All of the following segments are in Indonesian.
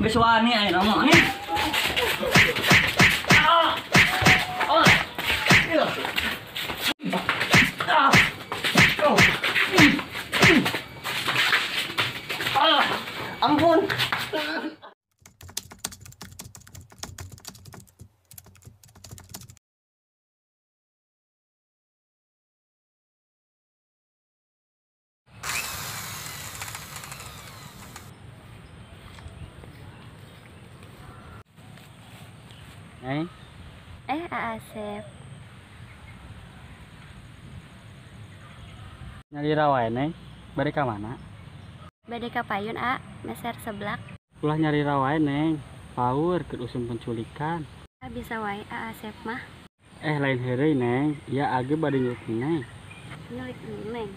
Geus wani aya mah nih. Ampun. Neng. Asep. Nyari rawa neng. Bade ka mana? Bade ka payun, meser seblak. Ulah nyari rawa neng. Power keur usum penculikan. Bisa wae Asep mah. Lain heureuy neng. Ieu age bade nyulik neng. Nyulik neng.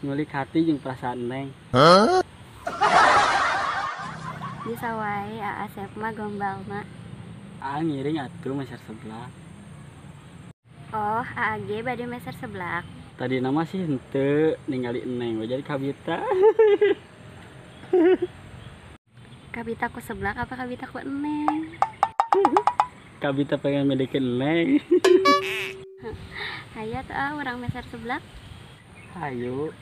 Nyulik hati jeung perasaan neng. Bisa wae Asep mah gombal mah. Ngiring atuh meser seblak. Oh, AG bade meser seblak. Tadi nama sih henteu ningali neng jadi kabita. Kabita ku seblak apa kabita ku neng? Kabita pengen milikin neng. Hayu tuh orang meser seblak. Hayu.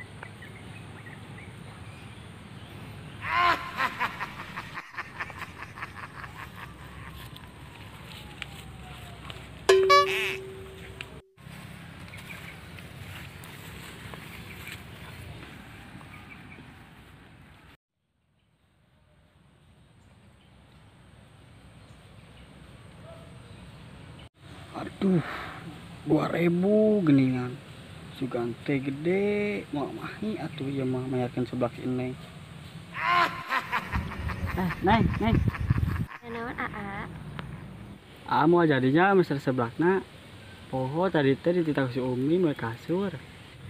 Aduh, 2000 geningan. Sugante gede, mau mahi atuh ya mah mayarkeun seblak si Neng. Neng. Naon Mau jadinya meser seblakna. Poho tadi teh dititah si Umi mau kasur.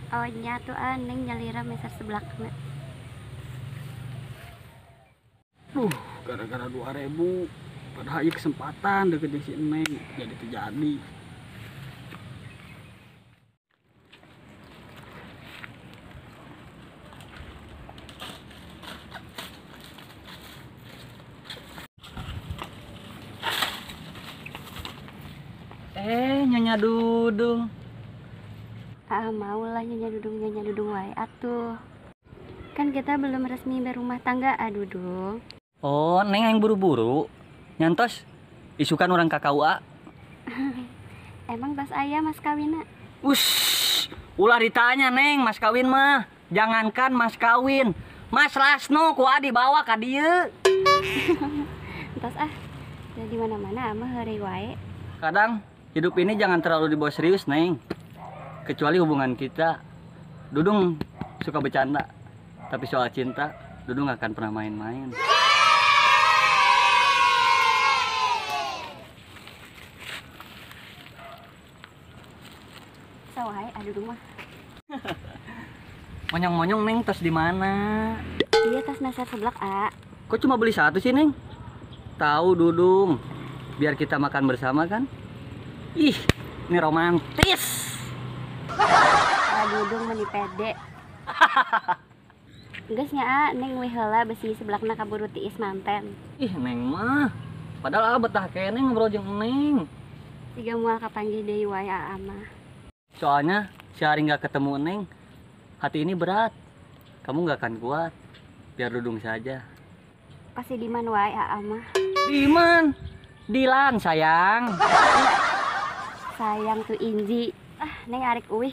Oh nya tuh neng nyalira meser seblakna. Gara-gara 2000 padahal ieu kesempatan deket jeung si Neng jadi terjadi. Nyonya Dudung. Maulah nyonya Dudung wae atuh. Kan kita belum resmi berumah tangga, Dudung. Oh, Neng yang buru-buru. Nyantos isukan orang KKUA. Emang tas ayah mas kawina? Ulah ditanya Neng mas kawin mah. Jangankan mas kawin, Mas Lasno ku adi bawa ka dieu. Tas di mana-mana mah heureuy wae. Kadang hidup ini jangan terlalu dibawa serius Neng. Kecuali hubungan kita. Dudung suka bercanda, tapi soal cinta Dudung gak akan pernah main-main. Sawai Dudung mah. Monyong-monyong Neng tas di mana? Iya tas meser seblak Kok cuma beli satu sih Neng? Tahu Dudung, biar kita makan bersama kan? Ih, ini romantis. Dudung meni pede. Geus nya Neng we heula besi seblakna kaburu tiis manten. Ih Neng mah, padahal betah kene ngobrol jeung Neng. Siga moal kapanggih deui wae mah. Soalnya sehari nggak ketemu Neng, hati ini berat. Kamu nggak akan kuat. Biar Dudung saja. Pasti Diman wae mah. Diman? Dilan sayang. Sayang tuh Inji. Neng arek uih.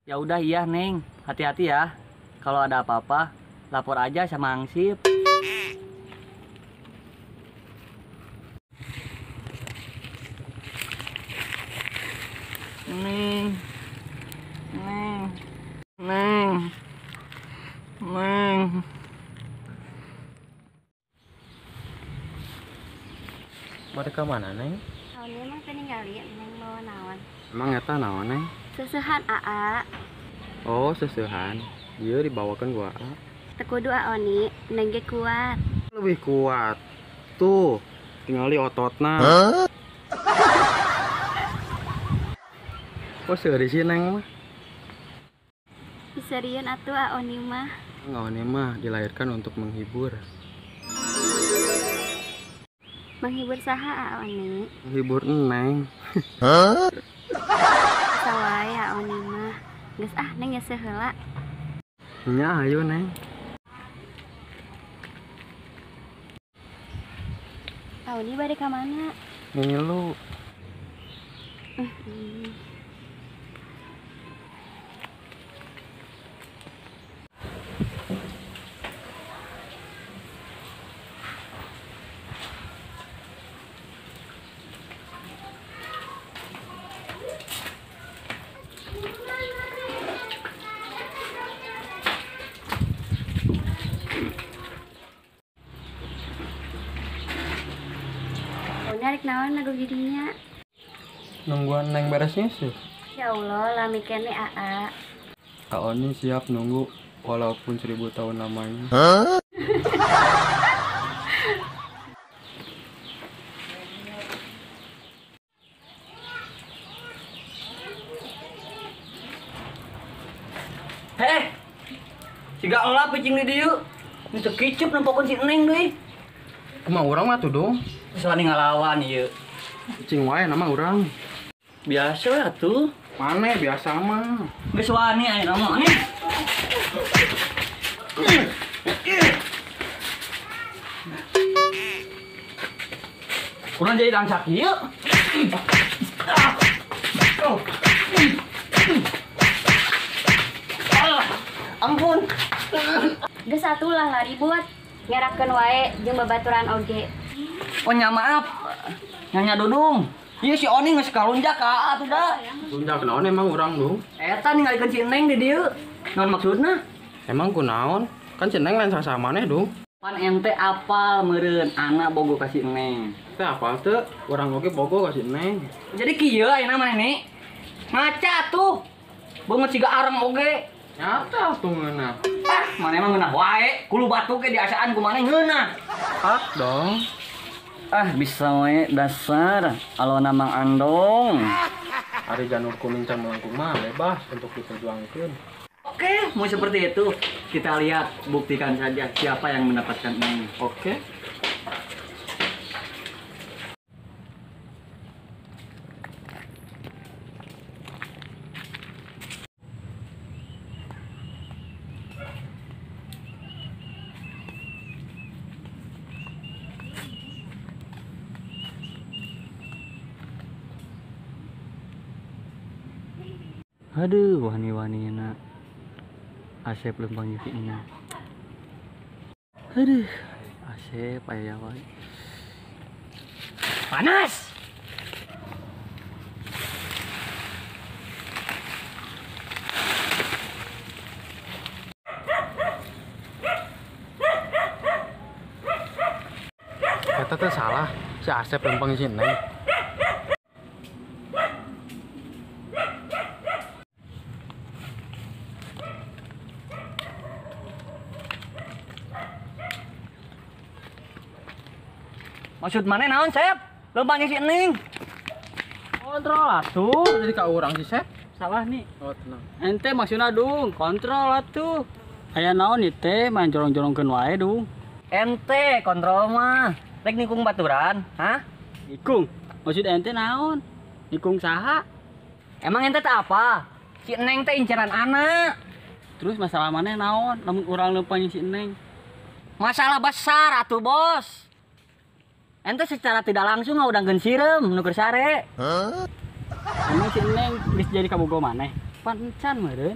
Ya udah iya Neng, hati-hati ya. Kalau ada apa-apa, lapor aja sama Angsip. Neng. Pada ke mana Neng? Tahun ini mah peninggalin Neng bawa naon. Emang eta naon Neng? Seusehan Oh seusehan. Iya dibawakan gua Tekudu Oni, Neng ge kuat. Lebih kuat. Tuh, tinggali ototna. Kok seuri sih Neng mah? Diserian atuh Oni mah. Ngaone mah dilahirkan untuk menghibur. Menghibur saha Aoni? Menghibur Neng. Sawai Aoni mah. Geus Neng geus heula. Nya ayo Neng. Aoni bade ka mana? Ngilu. Aoni arek naon lagu jadinya? Nungguan Neng beres nyusu. Ya Allah, lami kene Aa. Kak Oni siap nunggu walaupun 1000 tahun lamanya. Heh, siga elap picing di dieu. Itu kicup nempokon si Neng deui. Emang urang mah tuh dong. Soalnya ngalawan ieu. Cing wae nama urang. Biasa ya tuh. Mana biasa mah. Geus wani aya nama nih. Kurang jadi dangsak ieu. Ampun. Geus atulah lah ribut. Ngerakeun wae jeung babaturan oge. Oh nya maaf. Nanya Dudung. Ieu si Oni geus kalunjak ka atuh da. Lunjak naon emang urang dong. Eta ninggalikeun si Neng di dieu. Naon maksudna? Emang kunaon? Kan Ceneng lain sama maneh dong. Pan ente apal meureun anak bogo ka si Neng. Teh apal teu? Urang oge bogo ka si Neng. Jadi kieu ayeuna maneh ngaca tuh. Beungeut siga areng oge. Nyata tuh ngeunah. Maneh mah ngeunah wae. Kulu batu ge diasaan ku maneh ngeunah. Hak dong. Bisa we dasar alona Mang Andong. Ari janur kuning can melengkung mah bebas untuk diperjuangkeun. Oke, mau seperti itu. Kita lihat, buktikan saja siapa yang mendapatkan ini. Oke. Aduh, wani-wanina. Asep lempang yukinya. Aduh, Asep aya wae. Panas. Eta teh salah, si Asep lempeng si Neng. Maksud mana naon, Sep? Lempangnya si Ening. Kontrol atuh, jadi ka urang si Sep. Salah nih. Oh, tenang. Ente maksudna dung, kontrol atuh. Aya naon ieu teh main jorong-jorongkeun wae dung. Ente kontrol mah. Rek nikung baturan, hah? Nikung. Maksud ente naon? Nikung saha? Emang ente teh apa? Si Eneng teh inceran anak. Terus masalah mana naon? Lamun urang lempangnya si Eneng. Masalah besar atuh, Bos. Ente secara tidak langsung udah gensirem nuker sare. Emang si Eneng geus jadi kabogo maneh? Pancan meureun.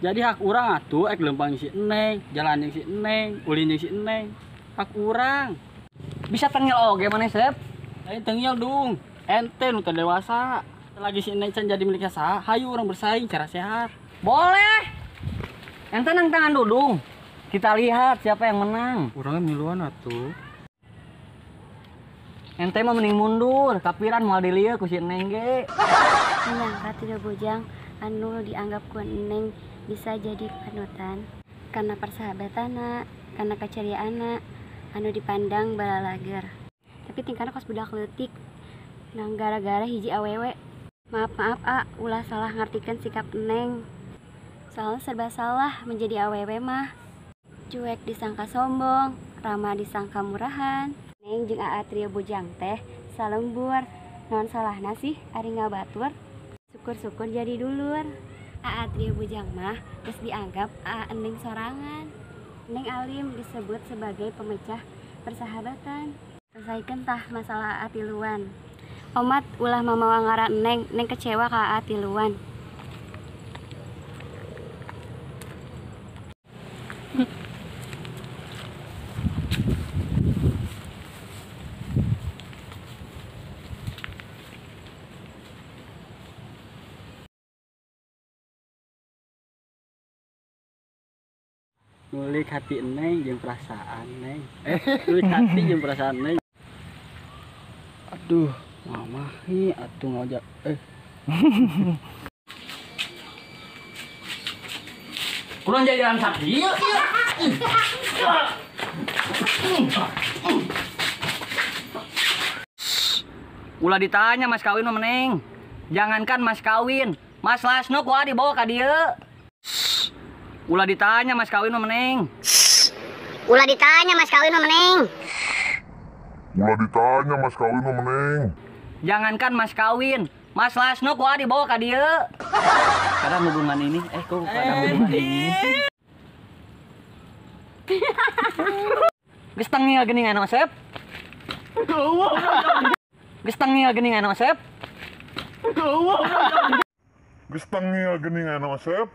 Jadi hak urang atuh ek lempang si Eneng, jalan yang si Eneng, ulin yang si Eneng. Hak urang. Bisa tengil oge maneh, Sep? Lain tengil dung. Ente nu teu dewasa. Lagi si Eneng can jadi miliknya saha? Hayu urang bersaing cara sehat. Boleh. Ente nang tangan Dudung. Kita lihat siapa yang menang. Urangnya miluan atuh. Ente mah mending mundur, kapiran moal dilieu ku si Eneng ge. Menyangka tidak bujang anu dianggap ku Neng bisa jadi panutan karena persahabatana, karena keceriaana anu dipandang balalager. Tapi tingkahna kos budak leutik. Nang gara-gara hiji awewe. Maaf ulah salah ngartikeun sikap Neng. Soalnya serba salah menjadi awewe mah. Cuek disangka sombong, ramah disangka murahan. Neng jeung Aa trio bujang teh salembur. Non salahna sih ari ngabatur. Syukur-syukur jadi dulur. Aa trio bujang mah geus dianggap Aa Eneng sorangan. Neng Alim disebut sebagai pemecah persahabatan. Selesaikeun tah masalah Aa tiluan. Omat ulah mamawa ngaran Neng kecewa ka Aa tiluan. Ngulik hati Neng jeung perasaan Neng. Ngulik hati jeung perasaan Neng. Aduh, mama hi atuh ngojak. Kurang jadi jalan sakti. Ulah ditanya mas kawin mah Neng. Jangankan mas kawin, Mas Lasno kuat dibawa ka dieu. Ulah ditanya mas kawin mah Neng. Ulah ditanya mas kawin mah Neng. Ulah ditanya mas kawin mah Neng. Jangankan mas kawin, Mas Lasno kuat dibawa ka dieu. Karena hubungan ini, kok karena hubungan ini. Geus tengil geuningan Mas Sep. Geus tengil geuningan Mas Sep. Geus tengil geuningan Mas Sep.